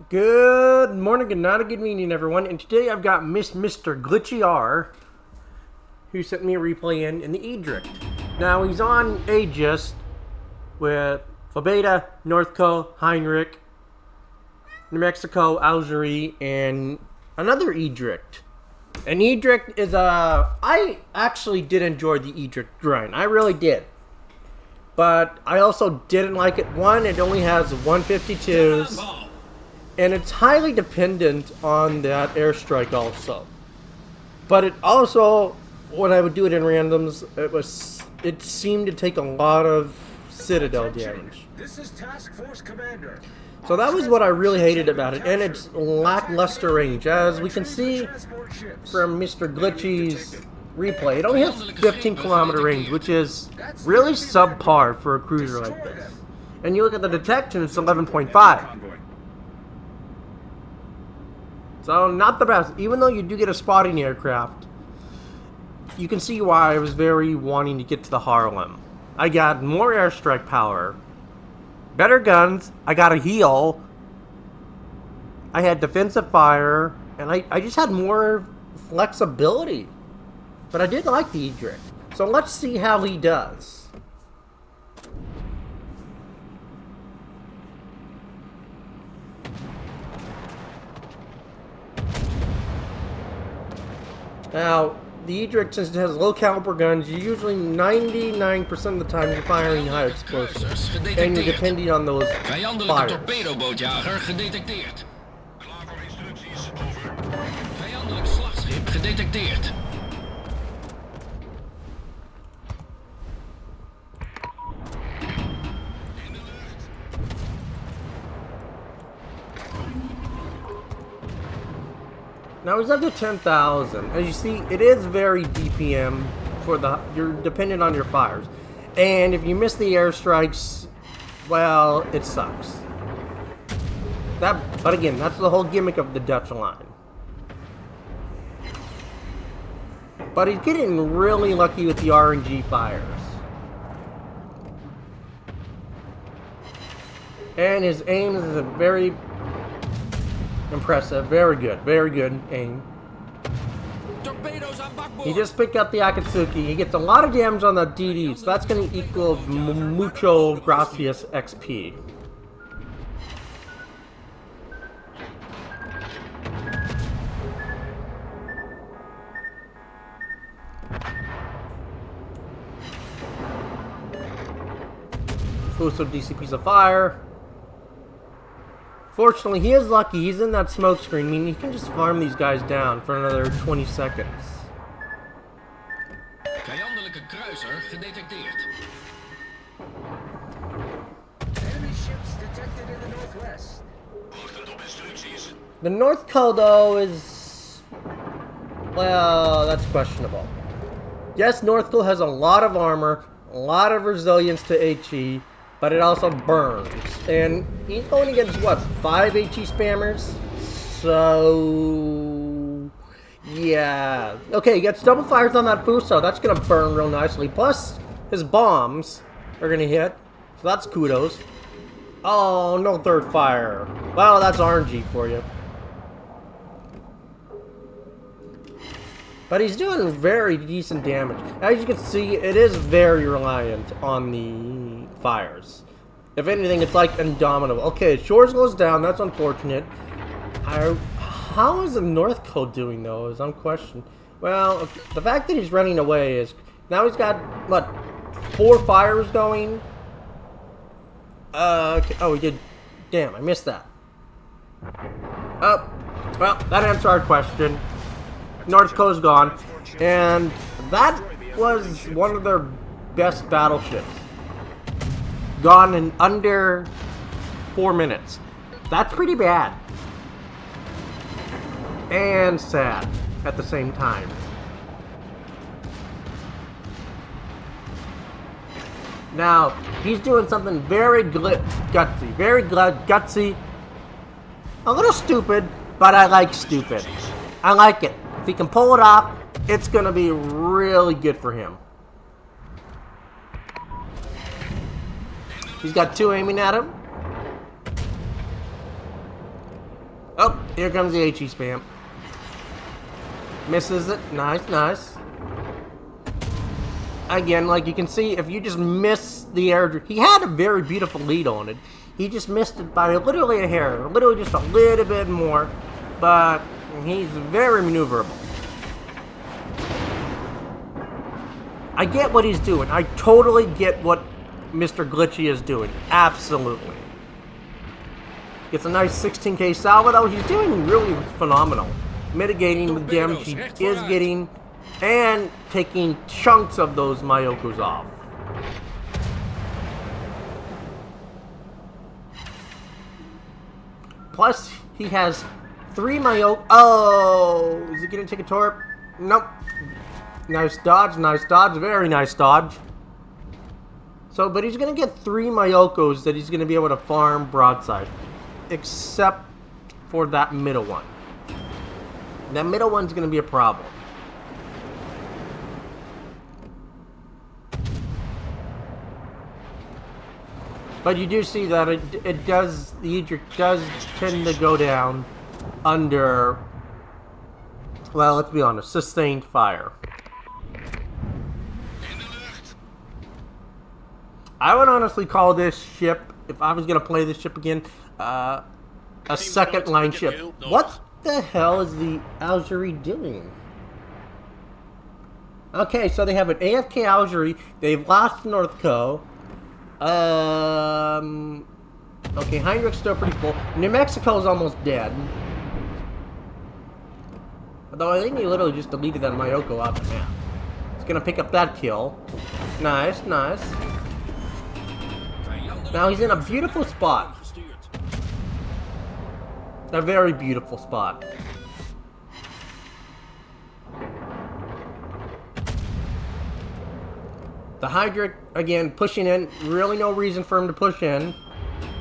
Good morning, good night, good evening, everyone. And today I've got MrGlitchyR, who sent me a replay in the Eendracht. Now he's on Aegis with Fabeta, Northco, Heinrich, New Mexico, Algerie, and another Eendracht. And Eendracht is I actually did enjoy the Eendracht grind. I really did. But I also didn't like it. One, it only has 152s. And it's highly dependent on that airstrike also. But it also, when I would do it in randoms, it seemed to take a lot of Citadel damage. This is Task Force Commander. So that was what I really hated about it, and its lackluster range. As we can see from MrGlitchy's replay, it only has 15-kilometer range, which is really subpar for a cruiser like this. And you look at the detection, it's 11.5. So, not the best. Even though you do get a spotting aircraft, you can see why I was very wanting to get to the Harlem. I got more airstrike power, better guns, I got a heal, I had defensive fire, and I just had more flexibility. But I did like the Eendracht. So let's see how he does. Now, the Eendracht, since it has low caliber guns, you usually 99% of the time you're firing high explosives. And you're depending on those fires. Torpedobootjager gedetecteerd. Klaar voor instructies, over. Vijandelijk slagschip gedetecteerd. In de lucht. Now he's up to 10,000. As you see, it is very DPM for you're dependent on your fires. And if you miss the airstrikes, well, it sucks. But again, that's the whole gimmick of the Dutch line. But he's getting really lucky with the RNG fires. And his aim is a very impressive, very good aim. He just picked up the Akatsuki. He gets a lot of damage on the DD, so that's going to equal mucho gracias XP. Fuso DCPs of fire. Fortunately, he is lucky. He's in that smoke screen, meaning he can just farm these guys down for another 20 seconds. Vijandelijke kruiser gedetecteerd. Enemy ships detected in the northwest. Wachtend op instructies. The North Col, though, is... well, that's questionable. Yes, North Col has a lot of armor, a lot of resilience to HE, but it also burns. And he's going against, what, 5 HE spammers? So... yeah. Okay, he gets double fires on that Fuso. That's going to burn real nicely. Plus, his bombs are going to hit. So that's kudos. Oh, no third fire. Well, that's RNG for you. But he's doing very decent damage. As you can see, it is very reliant on the fires. If anything, it's like indomitable. Okay, Shores goes down. That's unfortunate. How is the North Code doing, though, is unquestioned. Well, the fact that he's running away is... now he's got, what, 4 fires going? Okay. Oh, he did... damn, I missed that. Oh, well, that answers our question. North Coast's gone, and that was one of their best battleships. Gone in under 4 minutes. That's pretty bad. And sad at the same time. Now, he's doing something very gutsy. A little stupid, but I like stupid. I like it. If he can pull it off, it's going to be really good for him. He's got 2 aiming at him. Here comes the HE spam. Misses it. Nice, nice. Again, like you can see, if you just miss the air... He had a very beautiful lead on it. He just missed it by literally a hair. Literally just a little bit more. But he's very maneuverable. I get what he's doing. I totally get what Mr. Glitchy is doing. Absolutely. Gets a nice 16k salvo though. He's doing really phenomenal. Mitigating the damage he is getting and taking chunks of those Myokos off. Plus, he has 3 Myokos. Oh, is he gonna take a torp? Nope. Nice dodge, very nice dodge. So, but he's gonna get 3 Myokos that he's gonna be able to farm broadside. Except for that middle one. That middle one's going to be a problem. But you do see that it does, the Eendracht does tend to go down under, well, let's be honest, sustained fire. I would honestly call this ship, if I was going to play this ship again, a second line ship. What the hell is the Algerie doing? Okay, so they have an AFK Algerie. They've lost North Co. Okay, Heinrich's still pretty full. New Mexico's almost dead. Although I think he literally just deleted that Myoko off the map. He's gonna pick up that kill. Nice, nice. Now he's in a beautiful spot. A very beautiful spot. The Hydra, again, pushing in. Really no reason for him to push in.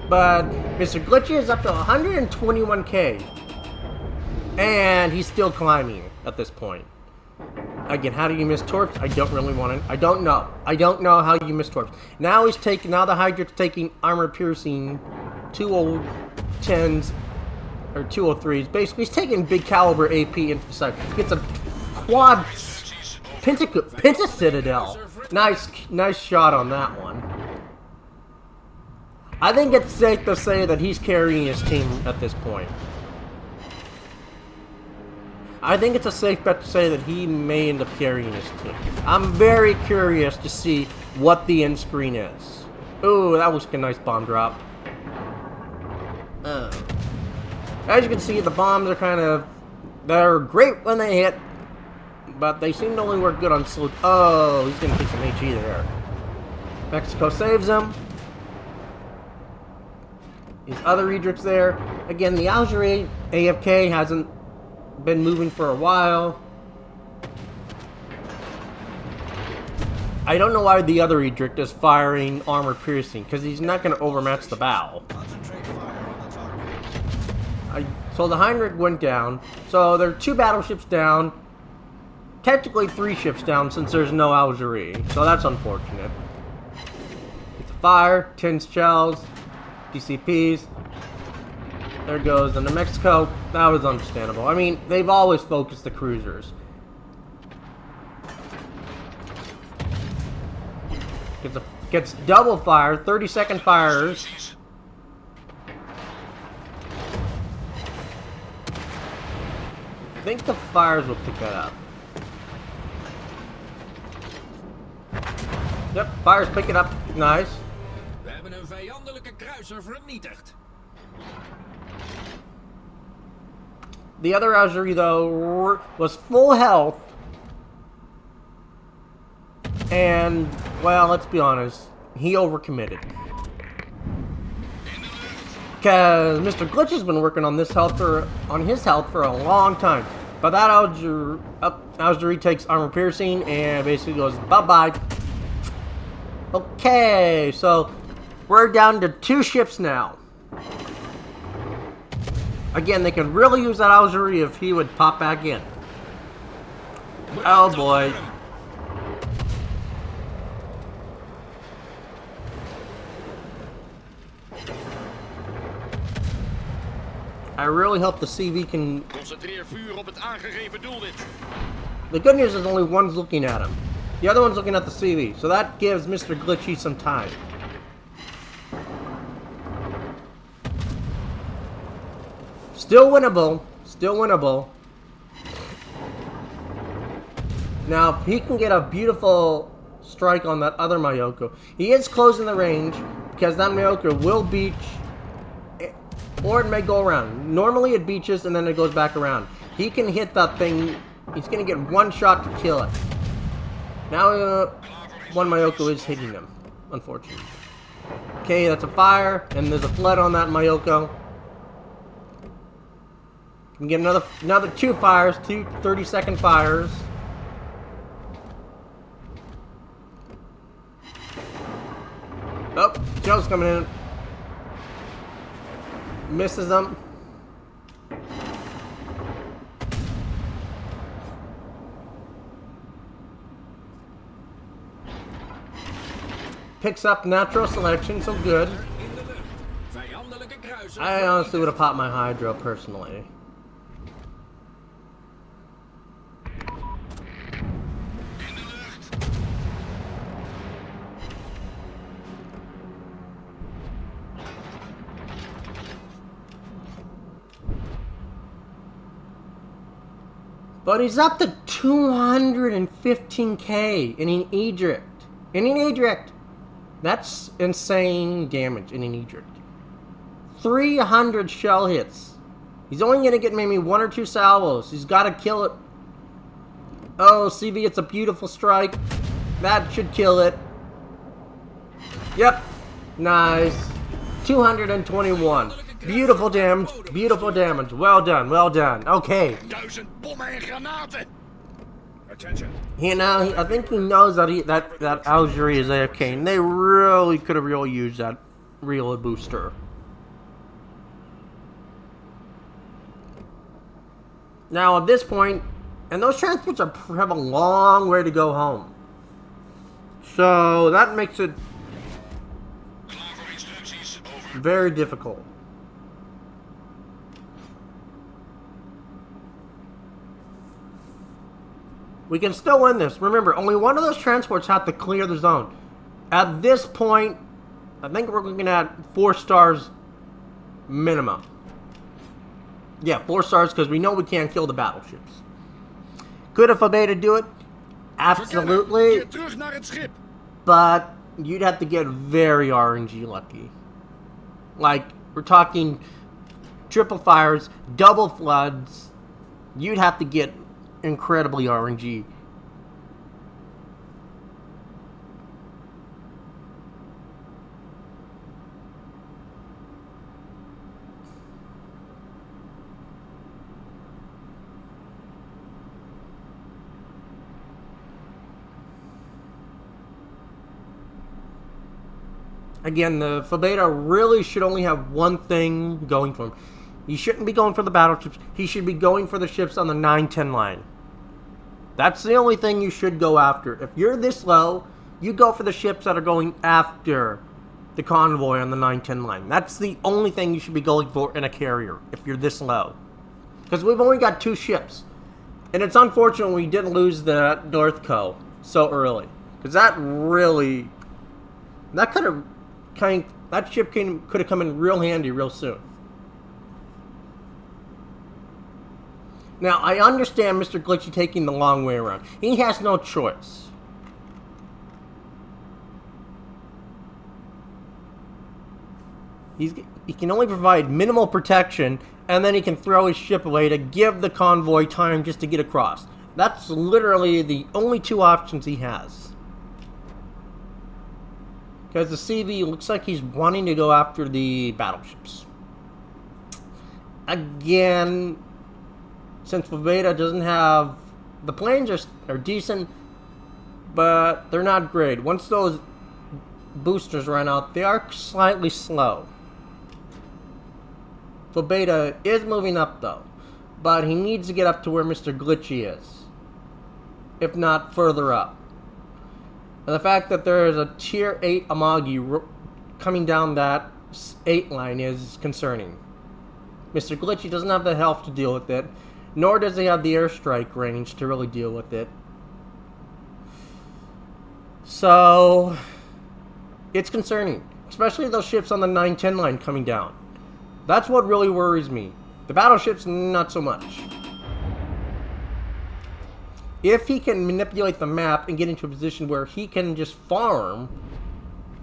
But Mr. Glitchy is up to 121k. And he's still climbing at this point. Again, how do you miss torps? I don't really want to. I don't know. I don't know how you miss torps. Now he's taking. Now the Hydra's taking armor piercing 210s or 203s. Basically, he's taking big caliber AP into the side. Gets a quad Penta Citadel. Nice shot on that one. I think it's safe to say that he's carrying his team at this point. I think it's a safe bet to say that he may end up carrying his team. I'm very curious to see what the end screen is. Ooh, that was a nice bomb drop. As you can see, the bombs are they're great when they hit, but they seem to only work good on slow. Oh, he's gonna take some HE there. Mexico saves him. These other Eendracht's there. Again, the Algerie AFK hasn't been moving for a while. I don't know why the other Eendracht is firing armor piercing, because he's not going to overmatch the bow. So the Heinrich went down. So there are 2 battleships down. Technically 3 ships down since there's no Algerie. So that's unfortunate. It's a fire, 10 shells, DCPs. There goes the New Mexico. That was understandable. I mean, they've always focused the cruisers. Gets double fire, 30-second fires. I think the fires will pick that up. Yep, fires pick it up. Nice. We hebben een vijandelijke kruiser vernietigd. The other Algerie, though, was full health. And, well, let's be honest, he overcommitted. Because Mr. Glitch has been working on his health for a long time. But that Algerie takes armor piercing and basically goes bye-bye. Okay, so we're down to 2 ships now. Again, they could really use that Algerie if he would pop back in. Oh boy. I really hope the CV can... Concentreer vuur op het aangegeven doelwit. The good news is only one's looking at him. The other one's looking at the CV, so that gives Mr. Glitchy some time. Still winnable. Still winnable. Now, if he can get a beautiful strike on that other Mayoko, he is closing the range because that Mayoko will beach, or it may go around. Normally it beaches and then it goes back around. He can hit that thing. He's going to get one shot to kill it. Now, one Mayoko is hitting him, unfortunately. Okay, that's a fire, and there's a flood on that Mayoko. Can get another 2 fires, 2 30-second fires. Oh, Joe's coming in. Misses them. Picks up natural selection, so good. I honestly would have popped my Hydro personally. But he's up to 215k in an Eendracht. In an Eendracht. That's insane damage in an Eendracht. 300 shell hits. He's only going to get maybe 1 or 2 salvos. He's got to kill it. Oh, CV, it's a beautiful strike. That should kill it. Yep. Nice. 221. Beautiful damage. Beautiful damage. Well done. Well done. Okay. 1000 bommen en granaten. Attention. You know, I think he knows that that Algeria is AFK, and they really could have really used that reload booster. Now at this point, and those transports have a long way to go home, so that makes it very difficult. We can still win this. Remember, only one of those transports have to clear the zone. At this point, I think we're looking at 4 stars minimum. Yeah, 4 stars because we know we can't kill the battleships. Could a Fabeta do it? Absolutely. Terug naar het schip. But you'd have to get very RNG lucky. Like, we're talking triple fires, double floods. You'd have to get incredibly RNG. Again, the Fabeta really should only have one thing going for him. He shouldn't be going for the battleships. He should be going for the ships on the 9-10 line. That's the only thing you should go after. If you're this low, you go for the ships that are going after the convoy on the 9-10 line. That's the only thing you should be going for in a carrier, if you're this low. Because we've only got 2 ships. And it's unfortunate we didn't lose the Northco so early. Because that really... That could have... That ship could have come in real handy real soon. Now, I understand Mr. Glitchy taking the long way around. He has no choice. He can only provide minimal protection, and then he can throw his ship away to give the convoy time just to get across. That's literally the only 2 options he has. Because the CV looks like he's wanting to go after the battleships. Again... Since Fabeta doesn't have... The planes are decent, but they're not great. Once those boosters run out, they are slightly slow. Fabeta is moving up, though. But he needs to get up to where Mr. Glitchy is. If not, further up. And the fact that there is a Tier 8 Amagi coming down that 8 line is concerning. Mr. Glitchy doesn't have the health to deal with it, nor does he have the airstrike range to really deal with it. So, it's concerning, especially those ships on the 9-10 line coming down. That's what really worries me. The battleships, not so much. If he can manipulate the map and get into a position where he can just farm,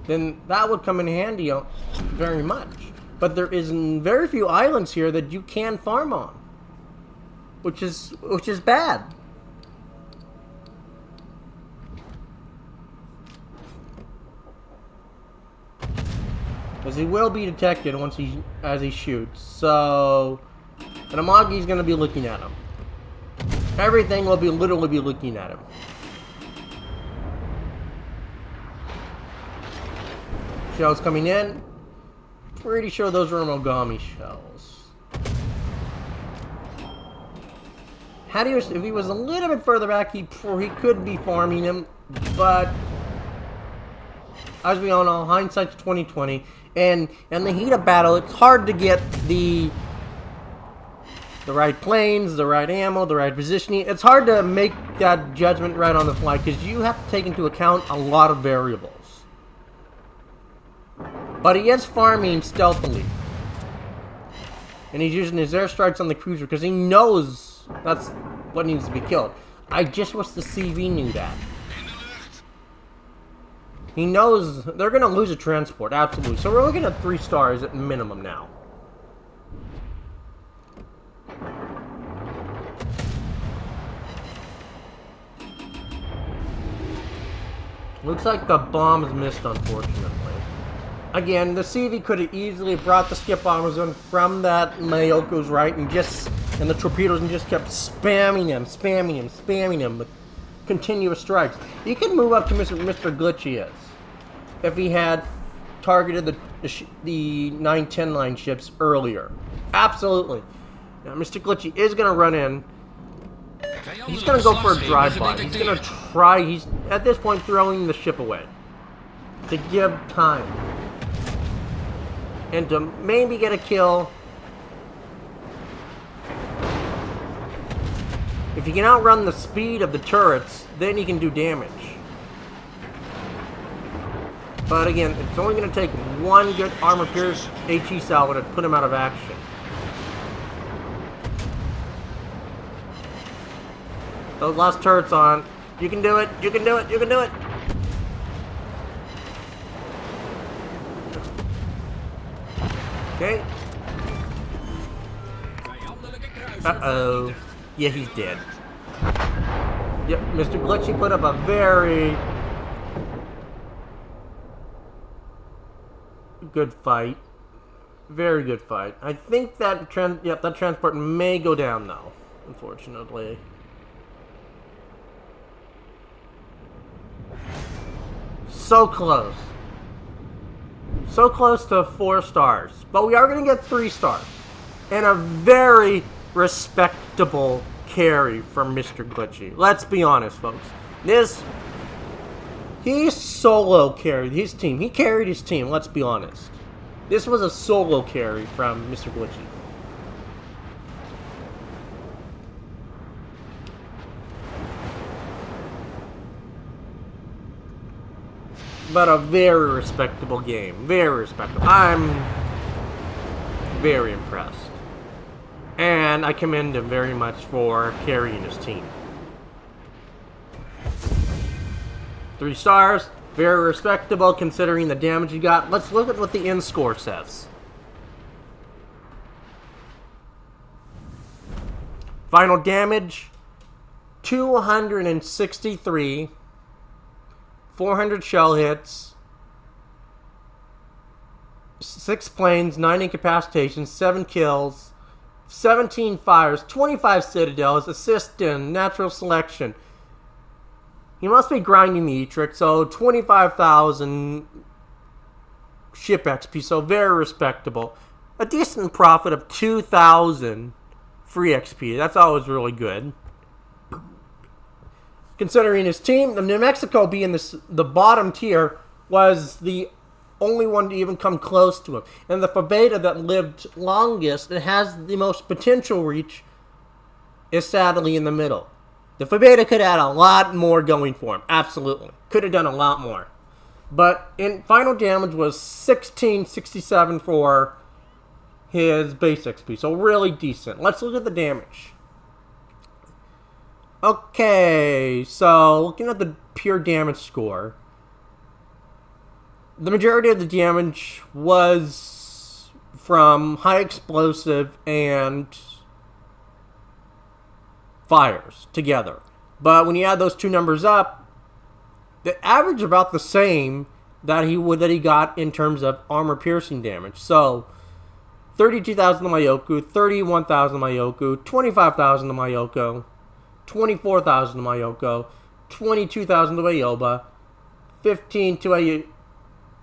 then that would come in handy very much. But there is very few islands here that you can farm on, which is bad. Because he will be detected as he shoots. So, and Amagi's going to be looking at him. Everything will literally be looking at him. Shells coming in. Pretty sure those are Mogami shells. If he was a little bit further back, he could be farming him, but as we all know, hindsight's 20/20, and in the heat of battle, it's hard to get the right planes, the right ammo, the right positioning. It's hard to make that judgment right on the fly because you have to take into account a lot of variables. But he is farming stealthily. And he's using his airstrikes on the cruiser because he knows that's what needs to be killed. I just wish the CV knew that. He knows they're going to lose a transport, absolutely. So we're looking at 3 stars at minimum now. Looks like the bombs missed, unfortunately. Again, the CV could have easily brought the skip bombers in from that Mayoko's right and the torpedoes and just kept spamming him with continuous strikes. He could move up to Mr. Glitchy if he had targeted the 9-10 line ships earlier. Absolutely. Now, Mr. Glitchy is going to run in. He's going to go for a drive-by. He's going to try. He's, at this point, throwing the ship away to give time. And to maybe get a kill. If he can outrun the speed of the turrets, then he can do damage. But again, it's only going to take one good armor-pierced HE salvo to put him out of action. Those last turrets on. You can do it. You can do it. You can do it. Okay. Uh-oh. Yeah, he's dead. Yep, Mr. Glitchy put up a very good fight. Very good fight. I think that that transport may go down though, unfortunately. So close. So close to 4 stars. But we are going to get 3 stars. And a very respectable carry from Mr. Glitchy. Let's be honest, folks. He solo carried his team. He carried his team, let's be honest. This was a solo carry from Mr. Glitchy. But a very respectable game. Very respectable. I'm very impressed. And I commend him very much for carrying his team. 3 stars. Very respectable considering the damage he got. Let's look at what the end score says. Final damage. 263. 400 shell hits, 6 planes, 9 incapacitations, 7 kills, 17 fires, 25 citadels, assist in natural selection. He must be grinding the E-Trick, so 25,000 ship XP, so very respectable. A decent profit of 2,000 free XP, that's always really good. Considering his team, the New Mexico being the bottom tier, was the only one to even come close to him. And the beta that lived longest and has the most potential reach is sadly in the middle. The beta could add a lot more going for him. Absolutely. Could have done a lot more. But in final damage was 1667 for his base XP. So really decent. Let's look at the damage. Okay, so looking at the pure damage score, the majority of the damage was from high explosive and fires together. But when you add those two numbers up, the average about the same that he got in terms of armor piercing damage. So 32,000 to Mayoko, 31,000 to Mayoko, 25,000 to Mayoko, 24,000 to Mayoko, 22,000 to Ayoba, 15 to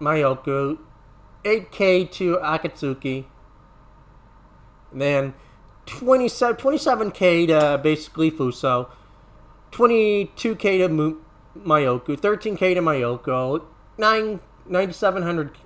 Mayoko, 8k to Akatsuki, and then 27k to basically Fuso, 22k to Mayoko, 13k to Mayoko, 9,700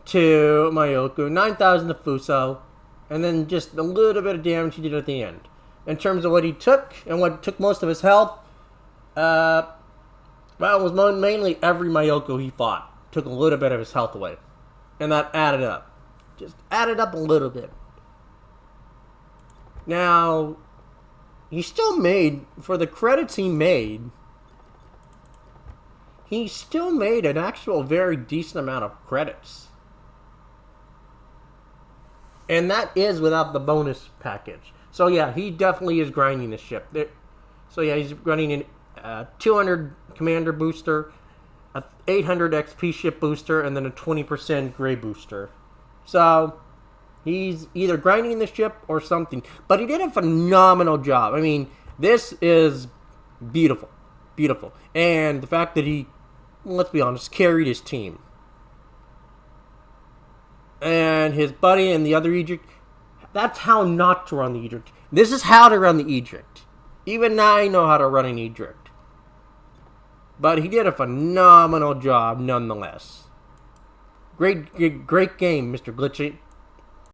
to Mayoko, 9,000 to Fuso, and then just a little bit of damage he did at the end. In terms of what he took, and what took most of his health, well, it was mainly every Mayoko he fought took a little bit of his health away. And that added up. Just added up a little bit. Now, he still made, for the credits he still made an actual very decent amount of credits. And that is without the bonus package. So yeah, he definitely is grinding the ship. So yeah, he's running a 200 commander booster, a 800 XP ship booster, and then a 20% gray booster. So he's either grinding the ship or something. But he did a phenomenal job. I mean, this is beautiful. Beautiful. And the fact that he, let's be honest, carried his team. And his buddy and the other Eject, that's how not to run the Eject. This is how to run the Eject. Even I know how to run an Eject. But he did a phenomenal job nonetheless. Great game, Mr. Glitchy.